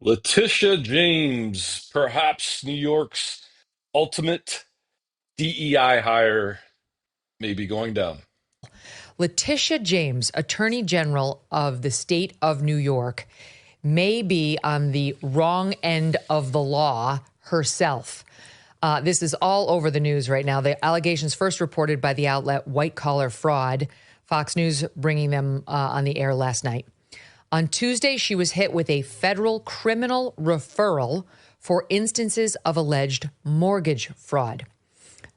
Letitia James, perhaps New York's ultimate DEI hire, may be going down. Latitia James, Attorney General of the state of New York, may be on the wrong end of the law herself. This is all over the news right now. The allegations first reported by the outlet White Collar Fraud, Fox News bringing them on the air last night. On Tuesday, she was hit with a federal criminal referral for instances of alleged mortgage fraud.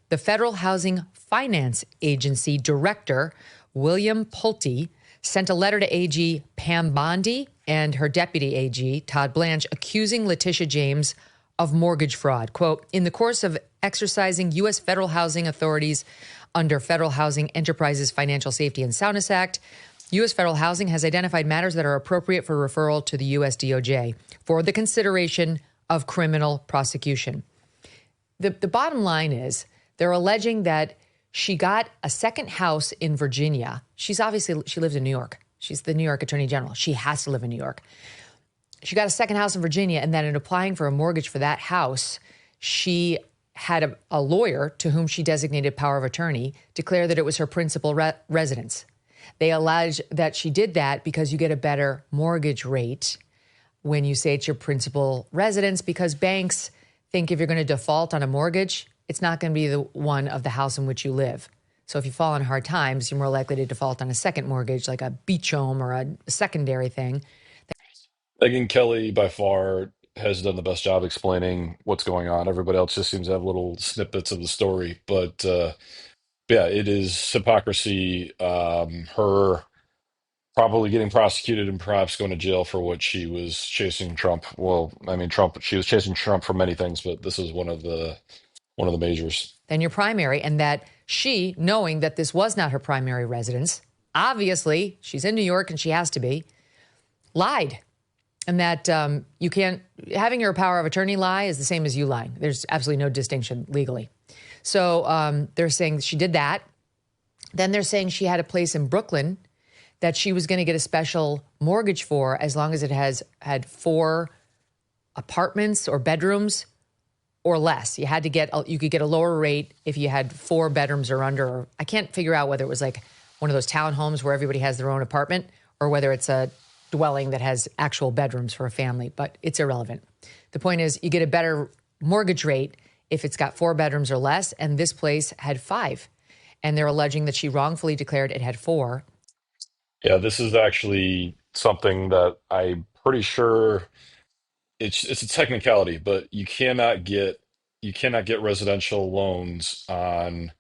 The Federal Housing Finance Agency director, William Pulte, sent a letter to AG Pam Bondi and her deputy AG, Todd Blanche, accusing Letitia James of mortgage fraud. Quote, in the course of exercising U.S. federal housing authorities under Federal Housing Enterprises Financial Safety and Soundness Act, U.S. Federal Housing has identified matters that are appropriate for referral to the U.S. DOJ for the consideration of criminal prosecution. The bottom line is they're alleging that she got a second house in Virginia. She lives in New York. She's the New York Attorney General. She has to live in New York. She got a second house in Virginia, and then in applying for a mortgage for that house, she had a lawyer to whom she designated power of attorney declare that it was her principal residence. They allege that she did that because you get a better mortgage rate when you say it's your principal residence, because banks think if you're going to default on a mortgage, it's not going to be the one of the house in which you live. So if you fall on hard times, you're more likely to default on a second mortgage, like a beach home or a secondary thing. Megan Kelly, by far, has done the best job explaining what's going on. Everybody else just seems to have little snippets of the story. But yeah, it is hypocrisy. Her probably getting prosecuted and perhaps going to jail for what she was chasing Trump. Well, I mean, Trump, she was chasing Trump for many things, but this is one of the majors. Than your primary, and that she, knowing that this was not her primary residence, obviously she's in New York and she has to be, lied. And that you can't, having your power of attorney lie is the same as you lying. There's absolutely no distinction legally. So they're saying she did that. Then they're saying she had a place in Brooklyn that she was going to get a special mortgage for as long as it has had 4 apartments or bedrooms or less. You could get a lower rate if you had 4 bedrooms or under. Or I can't figure out whether it was like one of those townhomes where everybody has their own apartment or whether it's a dwelling that has actual bedrooms for a family, but it's irrelevant. The point is you get a better mortgage rate if it's got 4 bedrooms or less, and this place had 5. And they're alleging that she wrongfully declared it had 4. Yeah, this is actually something that I'm pretty sure it's a technicality, but you cannot get residential loans on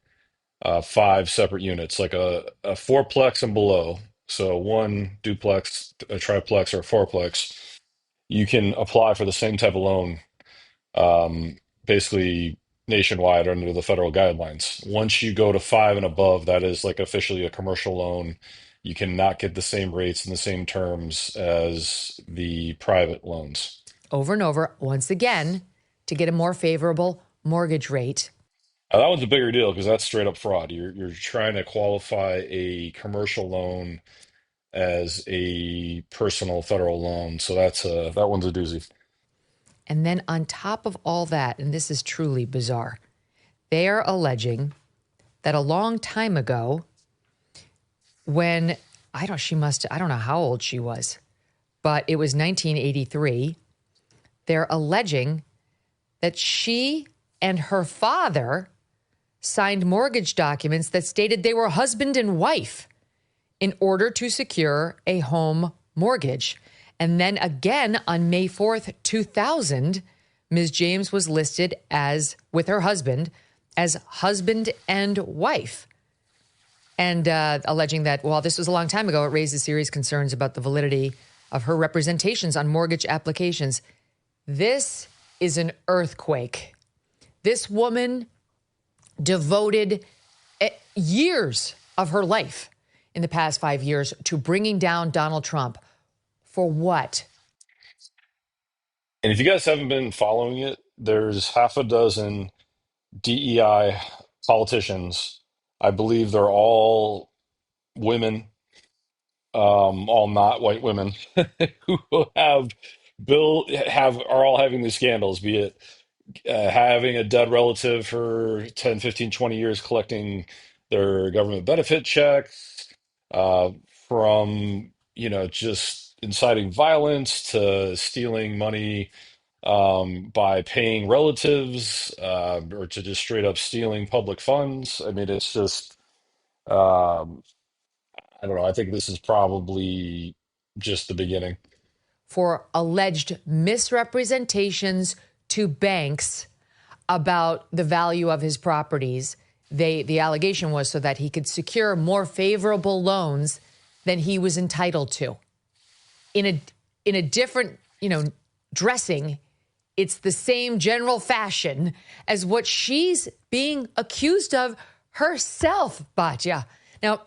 5 separate units, like a fourplex and below. So one duplex, a triplex, or a fourplex. You can apply for the same type of loan, basically nationwide under the federal guidelines. Once you go to 5 and above, that is like officially a commercial loan. You cannot get the same rates and the same terms as the private loans. Over and over, once again, to get a more favorable mortgage rate. That one's a bigger deal because that's straight up fraud. You're trying to qualify a commercial loan as a personal federal loan, so that one's a doozy. And then on top of all that, and this is truly bizarre, they are alleging that a long time ago, when I don't know how old she was, but it was 1983, they're alleging that she and her father signed mortgage documents that stated they were husband and wife in order to secure a home mortgage. And then again on May 4th, 2000, Ms. James was listed as, with her husband, as husband and wife. And alleging that while this was a long time ago, it raises serious concerns about the validity of her representations on mortgage applications. This is an earthquake. This woman devoted years of her life in the past 5 years to bringing down Donald Trump. For what? And if you guys haven't been following it, there's half a dozen DEI politicians. I believe they're all women, all not white women, who have are all having these scandals, be it having a dead relative for 10, 15, 20 years collecting their government benefit checks, uh, from, just inciting violence to stealing money by paying relatives, or to just straight up stealing public funds. I mean, it's just, um, I don't know. I think this is probably just the beginning. For alleged misrepresentations to banks about the value of his properties. The allegation was so that he could secure more favorable loans than he was entitled to. In a different, dressing, it's the same general fashion as what she's being accused of herself, Batya. Now,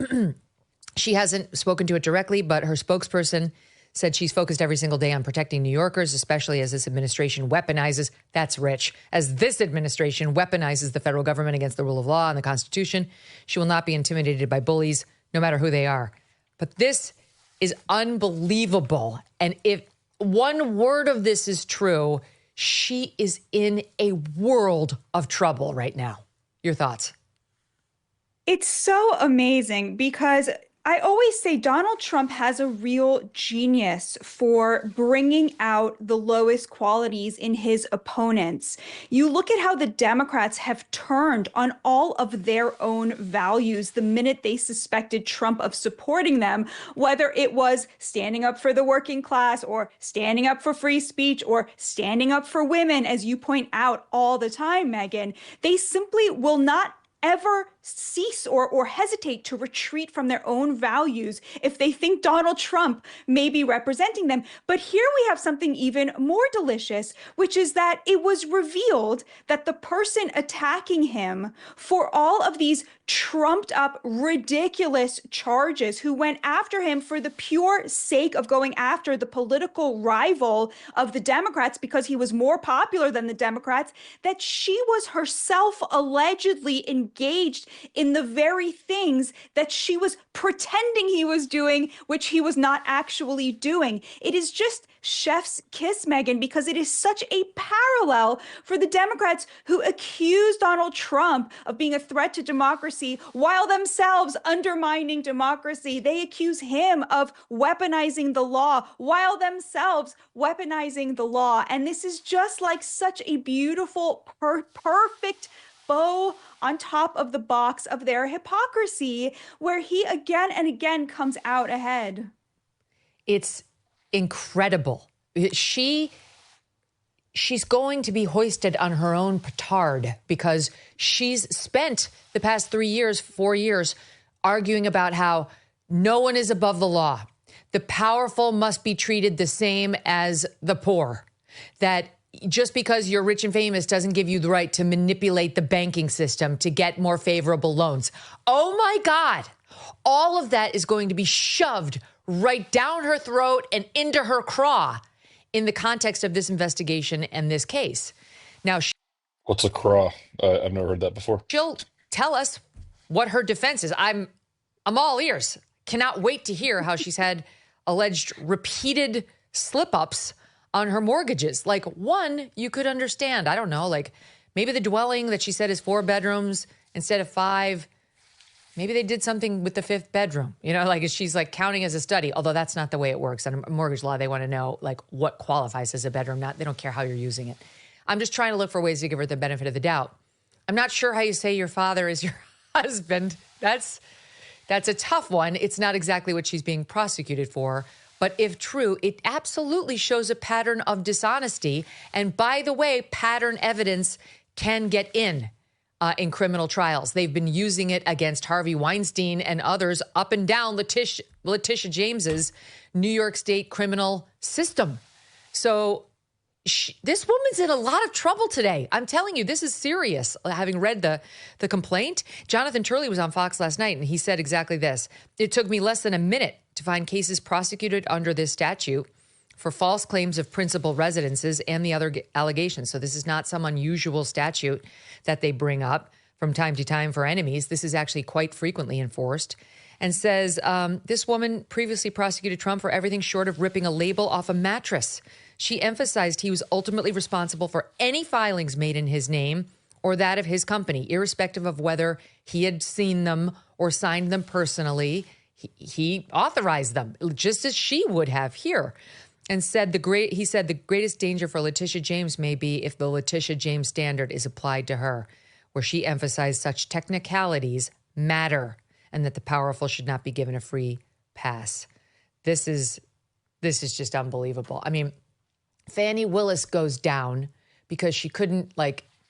she hasn't spoken to it directly, but her spokesperson said she's focused every single day on protecting New Yorkers, especially as this administration weaponizes, that's rich, as this administration weaponizes the federal government against the rule of law and the Constitution. She will not be intimidated by bullies, no matter who they are. But this is unbelievable. And if one word of this is true, she is in a world of trouble right now. Your thoughts? It's so amazing because I always say Donald Trump has a real genius for bringing out the lowest qualities in his opponents. You look at how the Democrats have turned on all of their own values the minute they suspected Trump of supporting them, whether it was standing up for the working class or standing up for free speech or standing up for women, as you point out all the time, Megan. They simply will not ever cease or hesitate to retreat from their own values if they think Donald Trump may be representing them. But here we have something even more delicious, which is that it was revealed that the person attacking him for all of these trumped up, ridiculous charges, who went after him for the pure sake of going after the political rival of the Democrats because he was more popular than the Democrats, that she was herself allegedly engaged in the very things that she was pretending he was doing, which he was not actually doing. It is just chef's kiss, Megan, because it is such a parallel for the Democrats who accuse Donald Trump of being a threat to democracy while themselves undermining democracy. They accuse him of weaponizing the law while themselves weaponizing the law. And this is just like such a beautiful, perfect bow on top of the box of their hypocrisy, where he again and again comes out ahead. It's incredible. She's going to be hoisted on her own petard because she's spent the past 3 years, 4 years, arguing about how no one is above the law. The powerful must be treated the same as the poor. That just because you're rich and famous doesn't give you the right to manipulate the banking system to get more favorable loans. Oh my God. All of that is going to be shoved right down her throat and into her craw in the context of this investigation and this case. Now, What's a craw? I've never heard that before. she'll tell us what her defense is. I'm all ears. Cannot wait to hear how she's had alleged repeated slip-ups on her mortgages. Like, one, you could understand. I don't know, like maybe the dwelling that she said is 4 bedrooms instead of 5. Maybe they did something with the 5th bedroom, like she's like counting as a study, although that's not the way it works. On a mortgage law, they want to know like what qualifies as a bedroom. They don't care how you're using it. I'm just trying to look for ways to give her the benefit of the doubt. I'm not sure how you say your father is your husband. That's a tough one. It's not exactly what she's being prosecuted for. But if true, it absolutely shows a pattern of dishonesty. And by the way, pattern evidence can get in criminal trials. They've been using it against Harvey Weinstein and others up and down Latitia James's New York State criminal system. So this woman's in a lot of trouble today. I'm telling you, this is serious. Having read the complaint, Jonathan Turley was on Fox last night, and he said exactly this. It took me less than a minute to find cases prosecuted under this statute for false claims of principal residences and the other allegations. So this is not some unusual statute that they bring up from time to time for enemies. This is actually quite frequently enforced. And says this woman previously prosecuted Trump for everything short of ripping a label off a mattress She emphasized he was ultimately responsible for any filings made in his name or that of his company, irrespective of whether he had seen them or signed them personally. He authorized them, just as she would have here. And he said the greatest danger for Letitia James may be if the Letitia James standard is applied to her, where she emphasized such technicalities matter and that the powerful should not be given a free pass. This is just unbelievable. I mean, Fani Willis goes down because she couldn't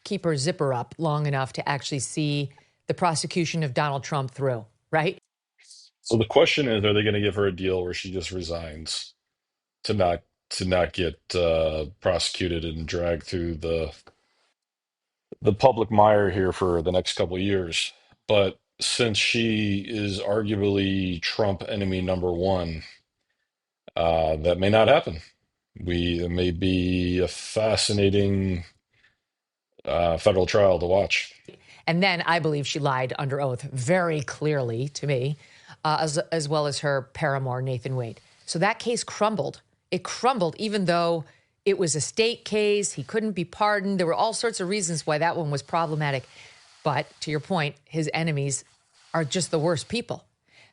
keep her zipper up long enough to actually see the prosecution of Donald Trump through, right? So the question is, are they going to give her a deal where she just resigns to not get prosecuted and dragged through the public mire here for the next couple of years? But since she is arguably Trump enemy number one, that may not happen. It may be a fascinating federal trial to watch. And then I believe she lied under oath very clearly to me, as well as her paramour, Nathan Wade. So that case crumbled. It crumbled even though it was a state case. He couldn't be pardoned. There were all sorts of reasons why that one was problematic. But to your point, his enemies are just the worst people.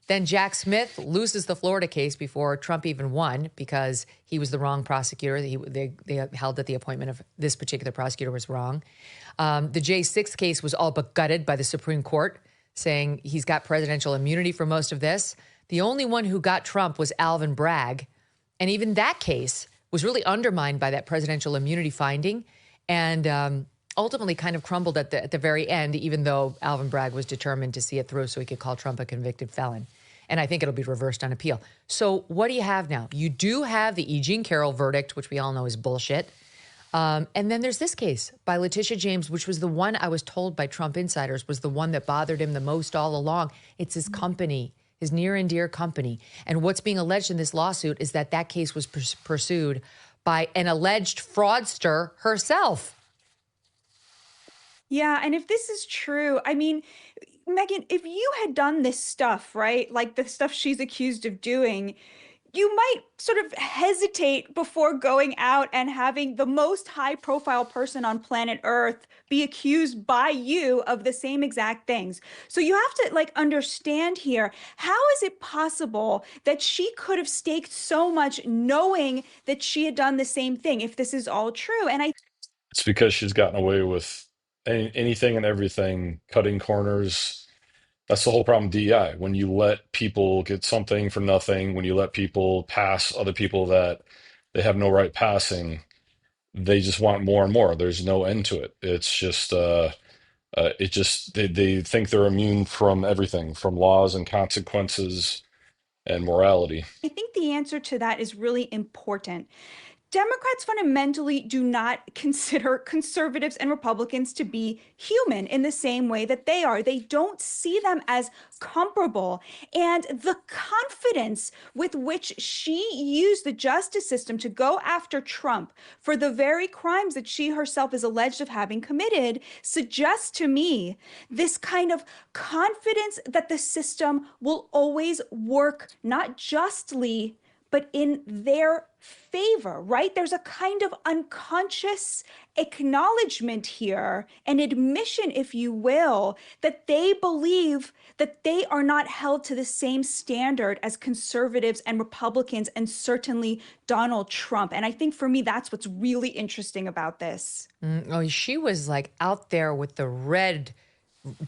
Then Jack Smith loses the Florida case before Trump even won because he was the wrong prosecutor. They held that the appointment of this particular prosecutor was wrong. The J6 case was all but gutted by the Supreme Court, saying he's got presidential immunity for most of this. The only one who got Trump was Alvin Bragg. And even that case was really undermined by that presidential immunity finding and ultimately kind of crumbled at the very end, even though Alvin Bragg was determined to see it through so he could call Trump a convicted felon. And I think it'll be reversed on appeal. So what do you have now? You do have the E. Jean Carroll verdict, which we all know is bullshit. And then there's this case by Letitia James, which was the one I was told by Trump insiders was the one that bothered him the most all along. It's his company, his near and dear company. And what's being alleged in this lawsuit is that case was pursued by an alleged fraudster herself. Yeah, and if this is true, I mean, Megan, if you had done this stuff, right, like the stuff she's accused of doing, you might sort of hesitate before going out and having the most high-profile person on planet Earth be accused by you of the same exact things. So you have to understand here, how is it possible that she could have staked so much knowing that she had done the same thing if this is all true? And It's because she's gotten away with anything and everything, cutting corners. That's the whole problem with DEI. When you let people get something for nothing, when you let people pass other people that they have no right passing, they just want more and more. There's no end to it. It's just, they think they're immune from everything, from laws and consequences and morality. I think the answer to that is really important. Democrats fundamentally do not consider conservatives and Republicans to be human in the same way that they are. They don't see them as comparable. And the confidence with which she used the justice system to go after Trump for the very crimes that she herself is alleged of having committed suggests to me this kind of confidence that the system will always work not justly, but in their favor, right? There's a kind of unconscious acknowledgement here, an admission, if you will, that they believe that they are not held to the same standard as conservatives and Republicans, and certainly Donald Trump. And I think for me, that's what's really interesting about this. She was out there with the red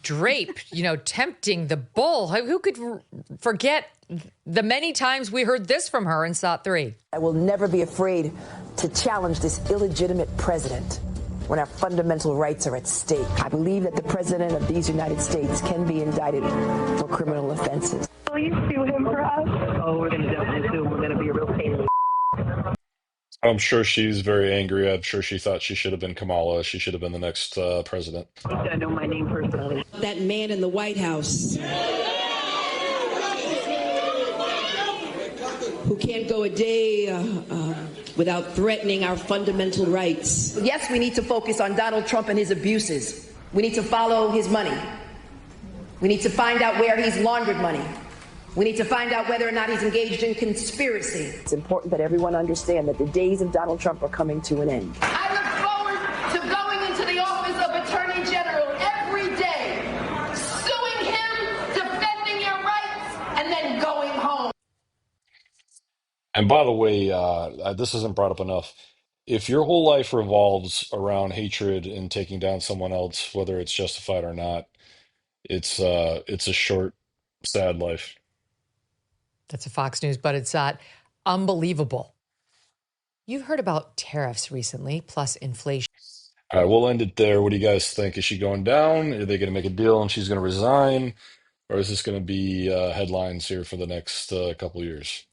drape, tempting the bull. Who could forget the many times we heard this from her in SOT 3? I will never be afraid to challenge this illegitimate president when our fundamental rights are at stake. I believe that the president of these United States can be indicted for criminal offenses. Will you sue him for us? Oh, we're going to definitely sue him. We're going to be a real pain. I'm sure she's very angry. I'm sure she thought she should have been Kamala. She should have been the next president. I know my name personally. That man in the White House who can't go a day without threatening our fundamental rights. Yes, we need to focus on Donald Trump and his abuses. We need to follow his money. We need to find out where he's laundered money. We need to find out whether or not he's engaged in conspiracy. It's important that everyone understand that the days of Donald Trump are coming to an end. I look forward to going into the office of Attorney General every day, suing him, defending your rights, and then going home. And by the way, this isn't brought up enough. If your whole life revolves around hatred and taking down someone else, whether it's justified or not, it's a short, sad life. That's a Fox News, but it's unbelievable. You've heard about tariffs recently, plus inflation. All right, we'll end it there. What do you guys think? Is she going down? Are they going to make a deal and she's going to resign? Or is this going to be headlines here for the next couple years?